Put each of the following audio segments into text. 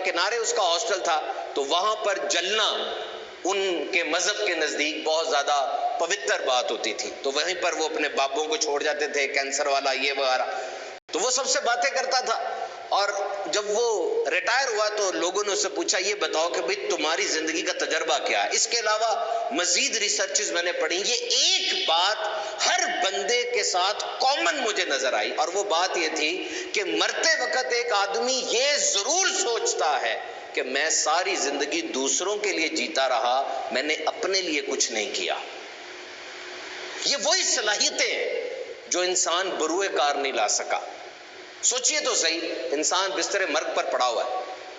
किनारे उसका हॉस्टल था, तो वहां पर जलना उनके मजहब के नजदीक बहुत ज्यादा पवित्र बात होती थी। तो वहीं पर वो अपने बाबों को छोड़ जाते थे, कैंसर वाला ये वगैरह। तो वो सबसे बातें करता था। और जब वो रिटायर हुआ तो लोगों ने उससे पूछा, ये बताओ कि भाई तुम्हारी जिंदगी का तजर्बा क्या है। इसके अलावा मजीद रिसर्चेस मैंने पढ़ी, ये एक बात हर बंदे के साथ कॉमन मुझे नजर आई, और वो बात ये थी कि मरते वक्त एक आदमी ये जरूर सोचता है कि मैं सारी जिंदगी दूसरों के लिए जीता रहा, मैंने अपने लिए कुछ नहीं किया। ये वही सलाहियतें हैं जो इंसान बरूए कार नहीं ला सका। सोचिए तो सही, इंसान बिस्तरे मर्ग पर पड़ा हुआ है,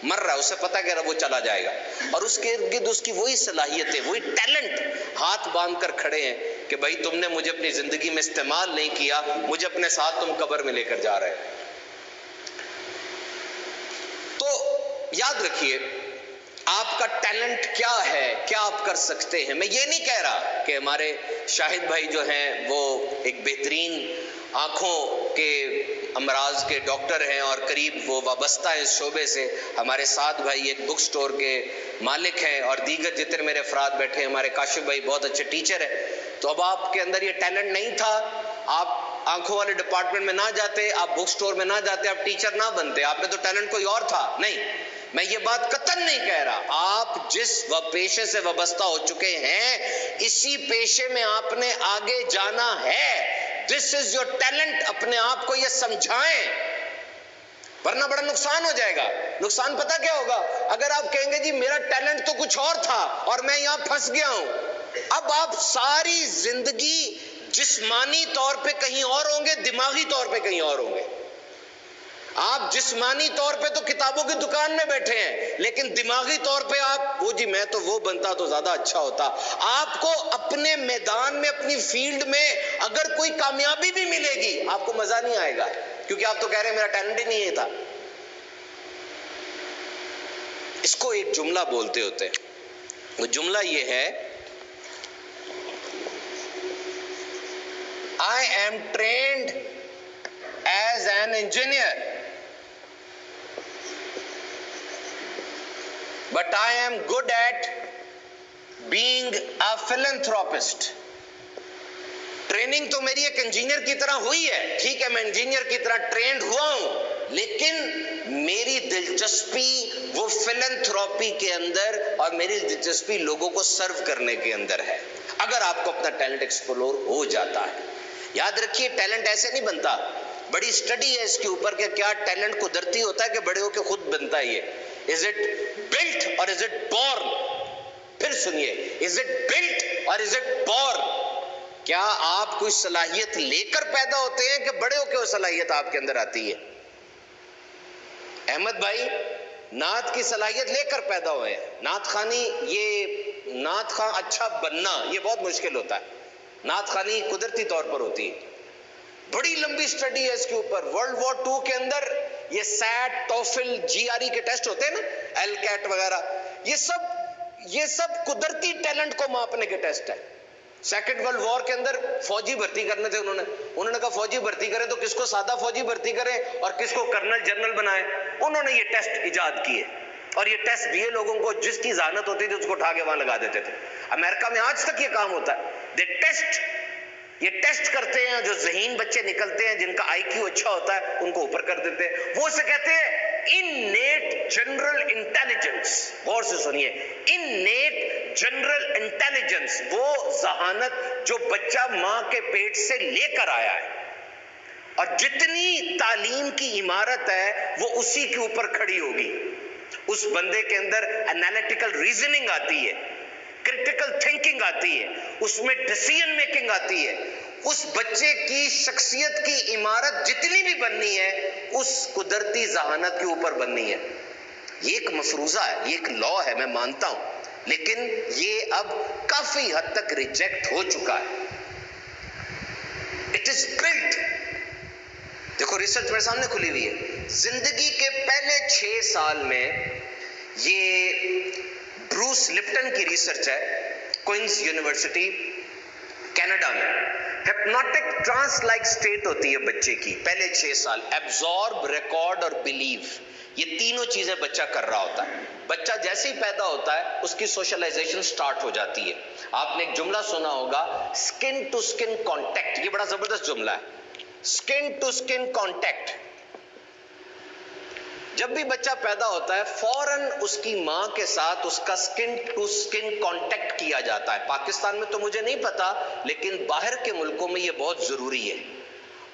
मर रहा है, उसे पता है कि वो चला जाएगा, और उसके इर्द गिर्द उसकी वही सलाहियतें, वही टैलेंट हाथ बांध कर खड़े हैं कि भाई तुमने मुझे अपनी जिंदगी में इस्तेमाल नहीं किया, मुझे अपने साथ तुम कब्र में लेकर जा रहे हो। तो याद रखिए, आपका टैलेंट क्या है, क्या आप कर सकते हैं। मैं ये नहीं कह रहा कि हमारे शाहिद भाई जो हैं वो एक बेहतरीन आंखों के अमराज के डॉक्टर हैं और करीब वो वाबस्ता है इस शोबे से। हमारे साथ भाई एक बुक स्टोर के मालिक हैं, और दीगर जितने मेरे अफराद बैठे हैं, हमारे काशिफ भाई बहुत अच्छे टीचर है। तो अब आपके अंदर ये टैलेंट नहीं था, आप आंखों वाले डिपार्टमेंट में ना जाते, आप बुक स्टोर में ना जाते, आप टीचर ना बनते, आप में तो टैलेंट कोई और था। नहीं, मैं ये बात कतन नहीं कह रहा। आप जिस पेशे से वाबस्ता हो चुके हैं, इसी पेशे में आपने आगे जाना है। This is your talent. अपने आप को ये समझाएं, वरना बड़ा नुकसान हो जाएगा। नुकसान पता क्या होगा? अगर आप कहेंगे जी मेरा टैलेंट तो कुछ और था और मैं यहां फंस गया हूं, अब आप सारी जिंदगी जिस्मानी तौर पे कहीं और होंगे, दिमागी तौर पे कहीं और होंगे। आप जिस्मानी तौर पे तो किताबों की दुकान में बैठे हैं, लेकिन दिमागी तौर पे आप वो जी मैं तो वो बनता तो ज्यादा अच्छा होता। आपको अपने मैदान में, अपनी फील्ड में अगर कोई कामयाबी भी मिलेगी, आपको मजा नहीं आएगा, क्योंकि आप तो कह रहे हैं मेरा टैलेंट ही नहीं था। इसको एक जुमला बोलते होते हैं। वो जुमला ये है, I am trained as an engineer but I am good at being a philanthropist। Training तो मेरी एक इंजीनियर की तरह हुई है, ठीक है, मैं इंजीनियर की तरह ट्रेंड हुआ हूं, लेकिन मेरी दिलचस्पी वो फिलैंथ्रोपी के अंदर और मेरी दिलचस्पी लोगों को सर्व करने के अंदर है। अगर आपको अपना टैलेंट एक्सप्लोर हो जाता है, याद रखिए टैलेंट ऐसे नहीं बनता। बड़ी स्टडी है इसके ऊपर कि क्या टैलेंट कुदरती होता है कि बड़े होकर खुद बनता है। ये इज इट बिल्ट और इज इट बॉर्न? फिर सुनिए, इज इट बिल्ट और इज इट बॉर्न? क्या आप कोई सलाहियत लेकर पैदा होते हैं कि बड़े होकर वो सलाहियत आपके अंदर आती है? अहमद भाई नात की सलाहियत लेकर पैदा हुए हैं। नात खानी, ये नात खां अच्छा बनना ये बहुत मुश्किल होता है। नात खानी कुदरती तौर पर होती है। बड़ी लंबी स्टडी है इसके ऊपर। वर्ल्ड वॉर 2 के अंदर ये सैट, टॉफिल, जीआरई के टेस्ट होते हैं ना, एलकैट वगैरह, ये सब कुदरती टैलेंट को मापने के टेस्ट है। सेकेंड वर्ल्ड वॉर के अंदर फौजी भर्ती करने थे, उन्होंने कहा फौजी भर्ती करें तो किसको सादा फौजी भर्ती करें और किसको कर्नल जनरल बनाए। उन्होंने ये टेस्ट इजाद किए और ये टेस्ट दिए लोगों को, जिसकी जहानत होती थी उसको उठा के वहां लगा देते थे। अमेरिका में आज तक ये काम होता है। ये टेस्ट करते हैं, जो ज़हीन बच्चे निकलते हैं, जिनका आईक्यू अच्छा होता है, उनको ऊपर कर देते हैं। वो उसे कहते हैं इननेट जनरल इंटेलिजेंस। गौर से सुनिए, इननेट जनरल इंटेलिजेंस, वो जहानत जो बच्चा मां के पेट से लेकर आया है, और जितनी तालीम की इमारत है वो उसी के ऊपर खड़ी होगी। उस बंदे के अंदर एनालिटिकल रीजनिंग आती है, क्रिटिकल थिंकिंग आती है, उसमें डिसीजन मेकिंग आती है। उस बच्चे की शख्सियत की इमारत जितनी भी बननी है, उस कुदरती जहानत के ऊपर बननी है। ये एक मफरूजा है, ये एक लॉ है, मैं मानता हूं, लेकिन ये अब काफी हद तक रिजेक्ट हो चुका है। It is built. देखो रिसर्च मेरे सामने खुली हुई है। जिंदगी के पहले 6 साल में, ये ब्रूस लिप्टन की रिसर्च है, क्वींस यूनिवर्सिटी कनाडा में। हिप्नोटिक ट्रांस लाइक स्टेट होती है बच्चे की पहले 6 साल, एब्जॉर्ब, रिकॉर्ड और बिलीव। ये तीनों चीजें बच्चा कर रहा होता है। बच्चा जैसे ही पैदा होता है उसकी सोशलाइजेशन स्टार्ट हो जाती है। आपने एक जुमला सुना होगा, स्किन टू स्किन कांटेक्ट। ये बड़ा जबरदस्त जुमला है, स्किन टू स्किन कांटेक्ट। जब भी बच्चा पैदा होता है फौरन उसकी मां के साथ उसका स्किन टू स्किन कांटेक्ट किया जाता है। पाकिस्तान में तो मुझे नहीं पता, लेकिन बाहर के मुल्कों में यह बहुत जरूरी है।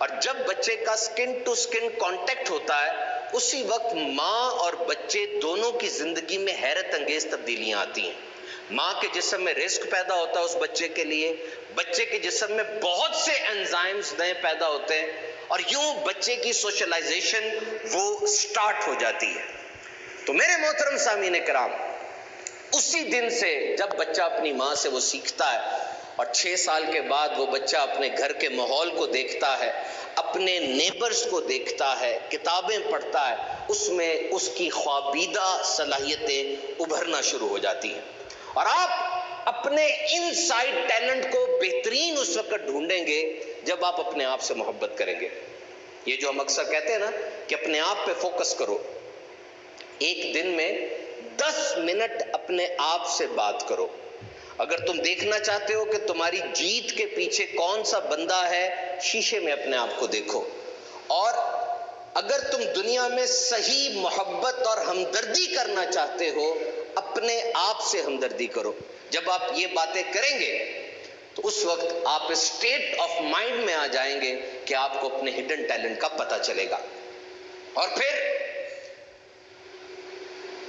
और जब बच्चे का स्किन टू स्किन कांटेक्ट होता है उसी वक्त मां और बच्चे दोनों की जिंदगी में हैरत अंगेज तब्दीलियां आती हैं। मां के जिस्म में रिस्क पैदा होता है उस बच्चे के लिए, बच्चे के जिस्म में बहुत से एंजाइम्स नए पैदा होते हैं और यूं बच्चे की सोशलाइजेशन वो स्टार्ट हो जाती है। तो मेरे मोहतरम सामीन किराम, उसी दिन से जब बच्चा अपनी मां से वो सीखता है और 6 साल के बाद वो बच्चा अपने घर के माहौल को देखता है, अपने नेबर्स को देखता है, किताबें पढ़ता है, उसमें उसकी ख्वाबीदा सलाहियतें उभरना शुरू हो जाती हैं। और आप अपने इनसाइड टैलेंट को बेहतरीन उस वक्त ढूंढेंगे जब आप अपने आप से मोहब्बत करेंगे। ये जो हम अक्सर कहते हैं ना कि अपने आप पे फोकस करो, एक दिन में 10 मिनट अपने आप से बात करो। अगर तुम देखना चाहते हो कि तुम्हारी जीत के पीछे कौन सा बंदा है, शीशे में अपने आप को देखो। और अगर तुम दुनिया में सही मोहब्बत और हमदर्दी करना चाहते हो, अपने आप से हमदर्दी करो। जब आप ये बातें करेंगे तो उस वक्त आप स्टेट ऑफ माइंड में आ जाएंगे कि आपको अपने हिडन टैलेंट का पता चलेगा। और फिर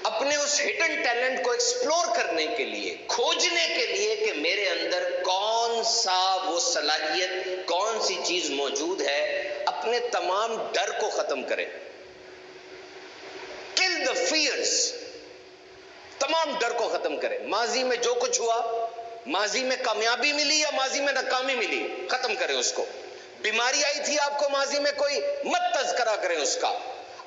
अपने उस हिडन टैलेंट को एक्सप्लोर करने के लिए, खोजने के लिए कि मेरे अंदर कौन सा वो सलाहियत, कौन सी चीज मौजूद है, अपने तमाम डर को खत्म करें। किल द फियर्स, तमाम डर को खत्म करें। माजी में जो कुछ हुआ, माजी में कामयाबी मिली या माजी में नाकामी मिली, खत्म करें उसको। बीमारी आई थी आपको माजी में, कोई मत तज़किरा करें उसका।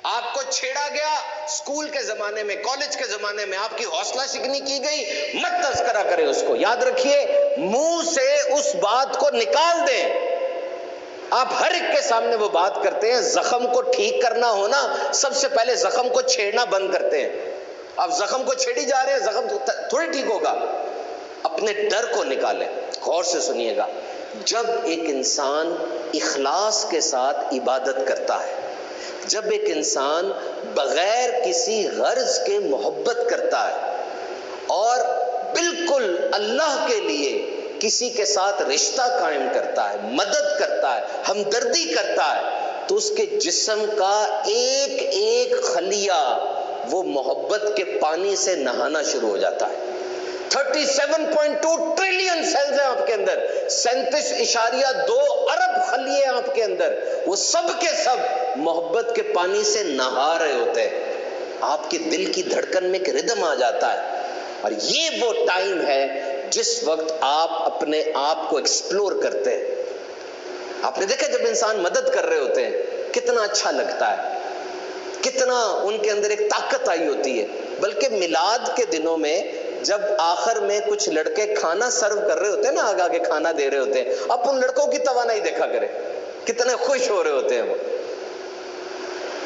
आपको छेड़ा गया स्कूल के जमाने में, कॉलेज के जमाने में, आपकी हौसला शिकनी की गई, मत तज़किरा करें उसको। याद रखिए, मुंह से उस बात को निकाल दें। आप हर एक के सामने वो बात करते हैं। जख्म को ठीक करना हो ना, सबसे पहले जख्म को छेड़ना बंद करते हैं। आप जख्म को छेड़ी जा रहे हैं, जख्म थोड़ी ठीक होगा। अपने डर को निकालें। गौर से सुनिएगा, जब एक इंसान इखलास के साथ इबादत करता है, जब एक इंसान बगैर किसी गर्ज के मोहब्बत करता है और बिल्कुल अल्लाह के लिए किसी के साथ रिश्ता कायम करता है, मदद करता है, हमदर्दी करता है, तो उसके जिस्म का एक एक खलिया वो मोहब्बत के पानी से नहाना शुरू हो जाता है। 37.2 ट्रिलियन सेल्स हैं आपके अंदर, 37.2 अरब खलिए आपके अंदर, वो सब के सब मोहब्बत के पानी से नहा रहे होते हैं। आपके दिल की धड़कन में एक रिदम आ जाता है। और ये वो टाइम है जिस वक्त आप अपने आप को एक्सप्लोर करते हैं। आपने देखा जब इंसान मदद कर रहे होते हैं कितना अच्छा लगता है, कितना उनके अंदर एक ताकत आई होती है। बल्कि मिलाद के दिनों में जब आखिर में कुछ लड़के खाना सर्व कर रहे होते हैं ना, आगे आगे खाना दे रहे होते हैं, अब उन लड़कों की तवानाई देखा करें, कितने खुश हो रहे होते हैं वो।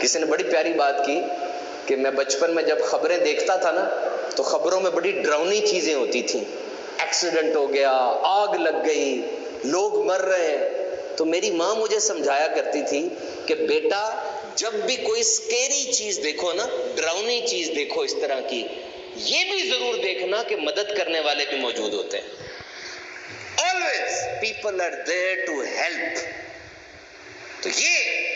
किसी ने बड़ी प्यारी बात की कि मैं बचपन में जब खबरें देखता था ना, तो खबरों में बड़ी डरावनी चीजें होती थी। एक्सीडेंट हो गया, आग लग गई, लोग मर रहे हैं। तो मेरी माँ मुझे समझाया करती थी कि बेटा, जब भी कोई स्केरी चीज देखो ना, डरावनी चीज देखो इस तरह की, ये भी जरूर देखना कि मदद करने वाले भी मौजूद होते हैं। Always people are there to help. तो ये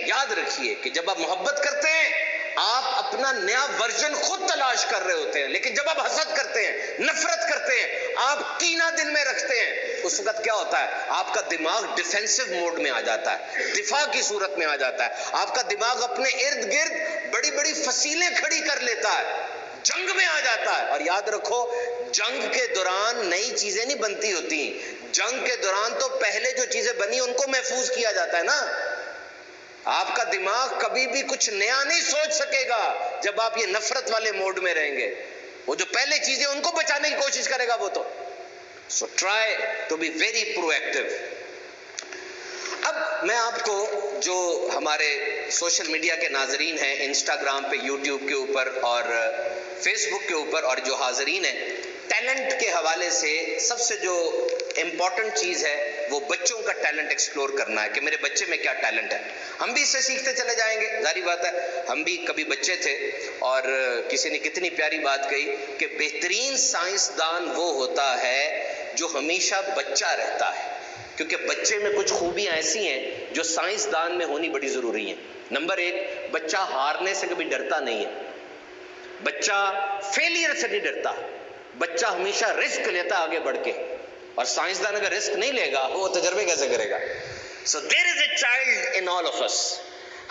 याद रखिए कि जब आप मोहब्बत करते हैं आप अपना नया वर्जन खुद तलाश कर रहे होते हैं। लेकिन जब आप हसद करते हैं, नफरत करते हैं, आप कीना दिल में रखते हैं, उस वक्त क्या होता है, आपका दिमाग डिफेंसिव मोड में आ जाता है, दिफा की सूरत में आ जाता है। आपका दिमाग अपने इर्द गिर्द बड़ी बड़ी फसीलें खड़ी कर लेता है, जंग में आ जाता है। और याद रखो, जंग के दौरान नई चीजें नहीं बनती होती, जंग के दौरान तो पहले जो चीजें बनी उनको महफूज किया जाता है ना। आपका दिमाग कभी भी कुछ नया नहीं सोच सकेगा जब आप ये नफरत वाले मोड में रहेंगे। वो जो पहले चीजें उनको बचाने की कोशिश करेगा वो तो। So try to be very proactive. अब मैं आपको, जो हमारे सोशल मीडिया के नाजरीन हैं, इंस्टाग्राम पे, यूट्यूब के ऊपर और फेसबुक के ऊपर, और जो हाजरीन हैं, टैलेंट के हवाले से सबसे जो इम्पॉर्टेंट चीज़ है वो बच्चों का टैलेंट एक्सप्लोर करना है कि मेरे बच्चे में क्या टैलेंट है। हम भी इससे सीखते चले जाएंगे, जारी बात है। हम भी कभी बच्चे थे और किसी ने कितनी प्यारी बात कही कि बेहतरीन साइंसदान वो होता है जो हमेशा बच्चा रहता है, क्योंकि बच्चे में कुछ खूबियां ऐसी हैं जो साइंसदान में होनी बड़ी जरूरी हैं। नंबर एक, बच्चा हारने से कभी डरता नहीं है, बच्चा फेलियर से नहीं डरता, बच्चा हमेशा रिस्क लेता आगे बढ़ के। और साइंसदान अगर रिस्क नहीं लेगा वो तजर्बे कैसे करेगा? So there is a child in all of us.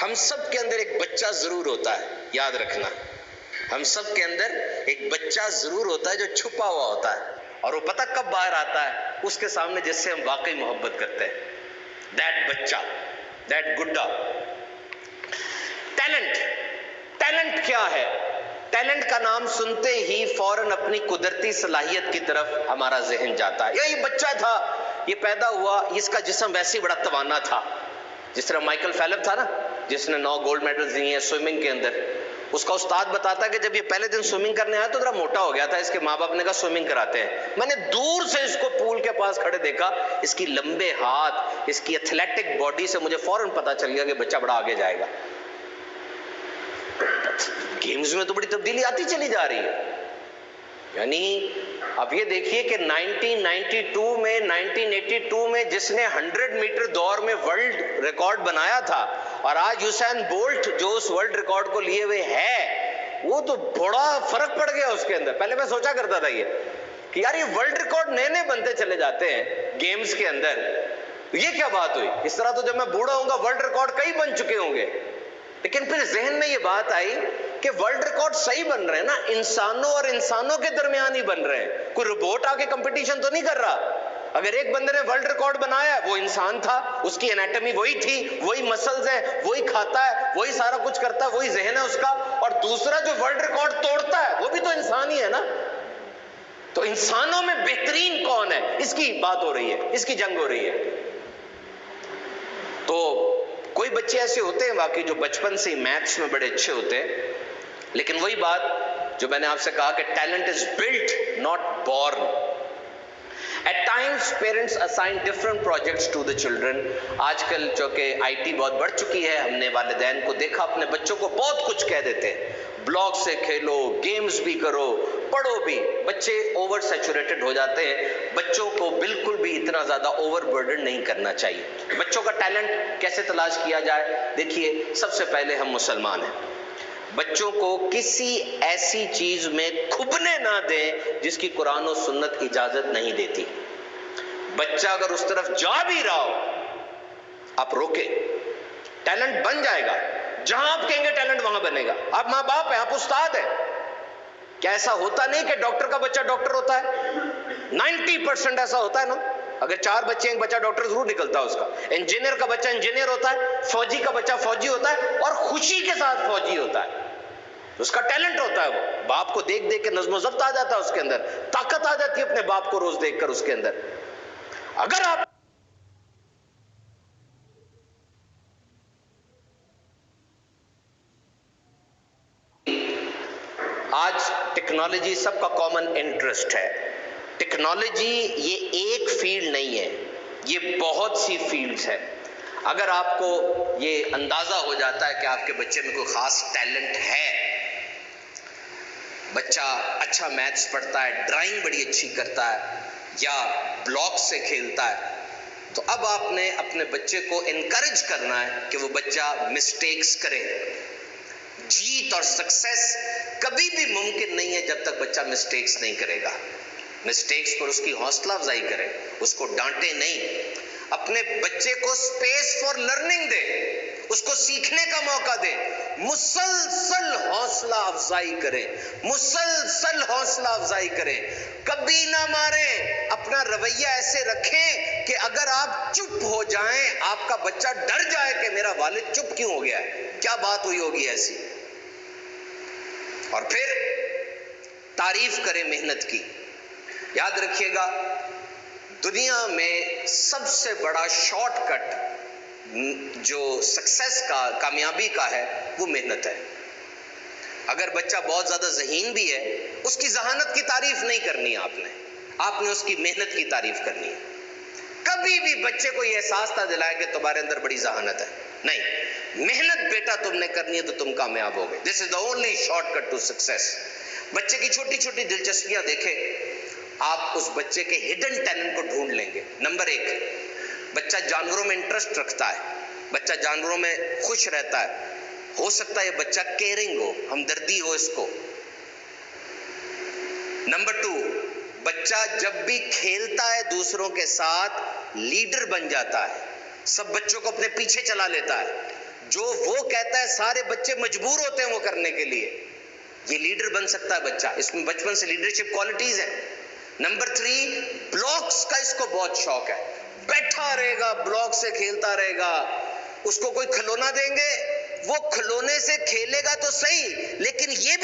हम सब के अंदर एक बच्चा जरूर होता है, याद रखना। हम सब के अंदर एक बच्चा जरूर होता है जो छुपा हुआ होता है, और वो पता कब बाहर आता है? उसके सामने जिससे हम वाकई मोहब्बत करते हैं। दैट बच्चा, दैट गुड्डा। टैलेंट, टैलेंट क्या है? टैलेंट का नाम सुनते ही फौरन अपनी कुदरती सलाहियत की तरफ हमारा जहन जाता है। ये बच्चा था, ये पैदा हुआ, इसका जिस्म वैसे ही बड़ा तवाना था। जिस तरह माइकल फेल्प्स था ना, जिसने 9 गोल्ड मेडल्स दिए हैं स्विमिंग के अंदर, उसका उस्ताद बताता है कि जब ये पहले दिन स्विमिंग करने आया तो जरा मोटा हो गया था। इसके माँ बाप ने कहा स्विमिंग कराते हैं। मैंने दूर से इसको पूल के पास खड़े देखा, इसकी लंबे हाथ, इसकी एथलेटिक बॉडी से मुझे फौरन पता चल गया कि बच्चा बड़ा आगे जाएगा। गेम्स में तो बड़ी तब्दीली आती चली जा रही है। यानी अब ये देखिए कि 1992 में, 1982 में जिसने 100 मीटर दौड़ में वर्ल्ड रिकॉर्ड बनाया था, और आज यूसैन बोल्ट जो उस वर्ल्ड रिकॉर्ड को लिए हुए है, वो तो बड़ा फर्क पड़ गया उसके अंदर। पहले मैं सोचा करता था ये कि यार ये वर्ल्ड रिकॉर्ड नए नए बनते चले जाते हैं गेम्स के अंदर, ये क्या बात हुई? इस तरह तो जब मैं बूढ़ा होऊंगा वर्ल्ड रिकॉर्ड कई बन चुके होंगे। लेकिन फिर जहन में ये बात आई कि वर्ल्ड रिकॉर्ड सही बन रहे हैं ना, इंसानों और इंसानों के दरमियान ही बन रहे हैं, कोई रोबोट आके कंपटीशन तो नहीं कर रहा। अगर एक बंदे ने वर्ल्ड रिकॉर्ड बनाया, वो इंसान था, उसकी एनाटॉमी वही थी, वही मसल्स है, वही खाता है, वही सारा कुछ करता है, वही जहन है उसका। और दूसरा जो वर्ल्ड रिकॉर्ड तोड़ता है वो भी तो इंसान ही है ना। तो इंसानों में बेहतरीन कौन है, इसकी बात हो रही है, इसकी जंग हो रही है। तो कोई बच्चे ऐसे होते हैं वाकई जो बचपन से ही मैथ्स में बड़े अच्छे होते हैं, लेकिन वही बात जो मैंने आपसे कहा कि talent is built not born. At times parents assign different projects to the children. आजकल जो कि आईटी बहुत बढ़ चुकी है, हमने वालिदैन को देखा अपने बच्चों को बहुत कुछ कह देते हैं, ब्लॉग से खेलो, गेम्स भी करो, पढ़ो भी। बच्चे ओवर सैचुरेटेड हो जाते हैं। बच्चों को बिल्कुल भी इतना ज्यादा ओवर बर्डन नहीं करना चाहिए। बच्चों का टैलेंट कैसे तलाश किया जाए? देखिए, सबसे पहले हम मुसलमान हैं, बच्चों को किसी ऐसी चीज में खुबने ना दें जिसकी कुरान और सुन्नत इजाजत नहीं देती। बच्चा अगर उस तरफ जा भी रहा हो, आप रोके, टैलेंट बन जाएगा। जहां आप कहेंगे टैलेंट वहां बनेगा। आप माँ बाप है, आप उस्ताद है। क्या ऐसा होता नहीं कि डॉक्टर का बच्चा डॉक्टर होता है? 90% ऐसा होता है ना। अगर 4 बच्चे, एक बच्चा डॉक्टर जरूर निकलता है उसका। इंजीनियर का बच्चा इंजीनियर होता है, फौजी का बच्चा फौजी होता है, और खुशी के साथ फौजी होता है। उसका टैलेंट होता है। वो बाप को देख देख के नज़्म ज़ब्त आ जाता है उसके अंदर, ताकत आ जाती है अपने बाप को रोज देखकर उसके अंदर। अगर आप आज टेक्नोलॉजी सबका कॉमन इंटरेस्ट है। टेक्नोलॉजी ये एक फील्ड नहीं है, ये बहुत सी फील्ड्स है। अगर आपको ये अंदाजा हो जाता है कि आपके बच्चे में कोई खास टैलेंट है, बच्चा अच्छा मैथ्स पढ़ता है, ड्राइंग बड़ी अच्छी करता है, या ब्लॉक से खेलता है, तो अब आपने अपने बच्चे को इनकरेज करना है कि वो बच्चा मिस्टेक्स करे। जीत और सक्सेस कभी भी मुमकिन नहीं है जब तक बच्चा मिस्टेक्स नहीं करेगा। मिस्टेक्स पर उसकी हौसला अफजाई करें, उसको डांटे नहीं। अपने बच्चे को स्पेस फॉर लर्निंग दे, उसको सीखने का मौका दे। मुसलसल हौसला अफजाई करें, मुसलसल हौसला अफजाई करें। कभी ना मारें। अपना रवैया ऐसे रखें कि अगर आप चुप हो जाएं, आपका बच्चा डर जाए कि मेरा वालिद चुप क्यों हो गया है, क्या बात हुई होगी ऐसी। और फिर तारीफ करें मेहनत की। याद रखिएगा, दुनिया में सबसे बड़ा शॉर्टकट जो सक्सेस का, कामयाबी का है, वो मेहनत है। अगर बच्चा बहुत ज्यादा ज़हीन भी है, उसकी जहानत की तारीफ नहीं करनी है आपने उसकी मेहनत की तारीफ करनी है। कभी भी बच्चे को यह एहसास ना दिलाए कि तुम्हारे अंदर बड़ी जहानत है, नहीं, मेहनत बेटा तुमने करनी है तो तुम कामयाब होगे। This is the only shortcut to success. बच्चे की छोटी छोटी दिलचस्पियां देखें, आप उस बच्चे के हिडन टैलेंट को ढूंढ लेंगे। नंबर 1, बच्चा जानवरों में इंटरेस्ट रखता है, बच्चा जानवरों में खुश रहता है। हो सकता है बच्चा केयरिंग हो, हमदर्दी हो इसको। नंबर 2, बच्चा जब भी खेलता है दूसरों के साथ लीडर बन जाता है, सब बच्चों को अपने पीछे चला लेता है। जो वो कहता है सारे बच्चे मजबूर होते हैं वो करने के लिए। ये लीडर बन सकता है बच्चा, इसमें बचपन से लीडरशिप क्वालिटीज हैं। नंबर 3, ब्लॉक्स का इसको बहुत शौक है, बैठा रहेगा ब्लॉक से खेलता रहेगा। उसको कोई खिलौना देंगे, वो खिलौने से खेलेगा तो सही, लेकिन ये भी